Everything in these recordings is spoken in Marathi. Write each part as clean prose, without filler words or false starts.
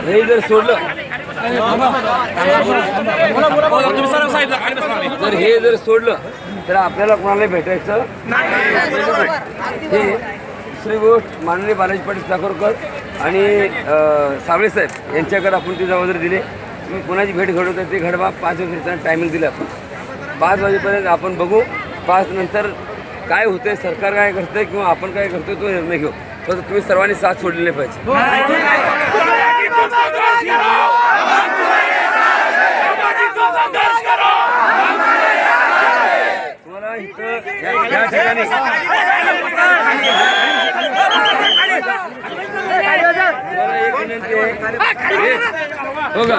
हे जर सोडलं तर हे जर सोडलं तर आपल्याला कोणाला भेटायचं हे दुसरी गोष्ट माननीय बालाजी पाटील चाकरकर आणि सावळे साहेब यांच्याकडे आपण ती जबाबदारी दिली. तुम्ही कोणाची भेट घडवता ते घडवा. 5 वाजेपर्यंत टायमिंग दिलं आपण. 5 वाजेपर्यंत आपण बघू. 5 नंतर काय होतंय, सरकार काय करतंय किंवा आपण काय करतोय तो निर्णय घेऊ. फक्त तुम्ही सर्वांनी साथ सोडलेले पाहिजे. तुम्हाला इथं या ठिकाणी बघा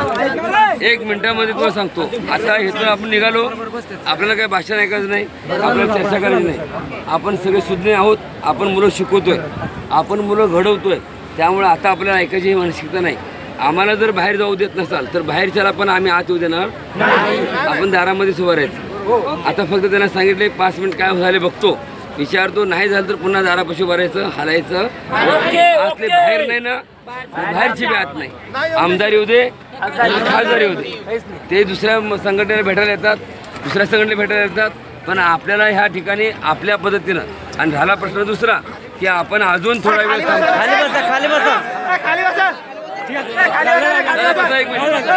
1 मिनिटामध्ये तुम्हाला सांगतो. आता इथं आपण निघालो, आपल्याला काही भाषण ऐकायचं नाही, आपल्याला चर्चा करायची नाही. आपण सगळे सुज्ञ आहोत. आपण मुलं शिकवतोय, आपण मुलं घडवतोय. त्यामुळे आता आपल्याला ऐकायची ही मानसिकता नाही. आम्हाला जर बाहेर जाऊ देत नसाल तर बाहेरच्याला पण आम्ही आत येऊ देणार. आपण दारामध्येच उभं राहायचं. आता फक्त त्यांना सांगितले 5 मिनिट काय झाले बघतो, विचारतो. नाही झालं तर पुन्हा दारापाशी भरायचं, हलायचं. आतले बाहेर नाही ना, बाहेरची बी आत नाही. आमदार येऊ दे, खासदार येऊ दे, ते दुसऱ्या संघटनेला भेटायला येतात, दुसऱ्या संघटनेला भेटायला येतात. पण आपल्याला ह्या ठिकाणी आपल्या पद्धतीनं. आणि झाला प्रश्न दुसरा की आपण अजून थोडा वेळ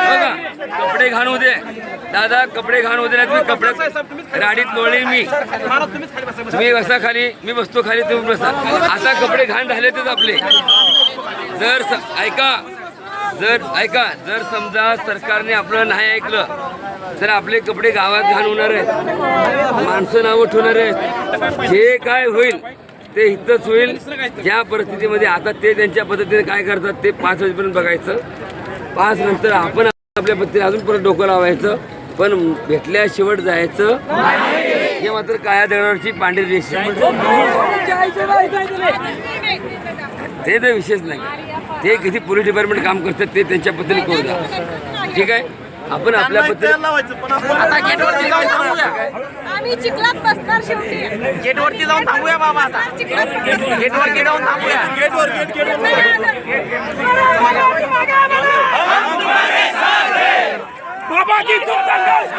बघा, कपडे घाण होते दादा, कपडे घाण होते. नाही कपडे गाडीत लोळली मी, तुम्ही बसा खाली, मी बसतो खाली, तुम्ही बसा. आता कपडे घाण झालेतच आपले. जर ऐका, जर समजा सरकारने आपलं नाही ऐकलं तर आपले कपडे गावात घाण होणार आहेत, माणसं नावं ठेवणार आहेत. जे काय होईल ते इथंच होईल. ज्या परिस्थितीमध्ये आता ते त्यांच्या पद्धतीने काय करतात ते 5 वाजेपर्यंत बघायचं. 5 नंतर आपण आपल्या पद्धतीने अजून परत डोकं लावायचं. पण भेटल्या शेवट जायचं हे मात्र काळ्या दगडावरची पांढरी रेषा. ते तर विशेष नाही. ते किती पोलीस डिपार्टमेंट काम करतात ते त्यांच्या पद्धतीने करू द्या. ठीक आहे, आपण आपल्या पद्धतीने आम्ही चिखलात बसणार शेवटी. गेटवरती जाऊन थांबूया बाबा. आता गेटवरती जाऊन थांबूया. बाबा की तो संघर्ष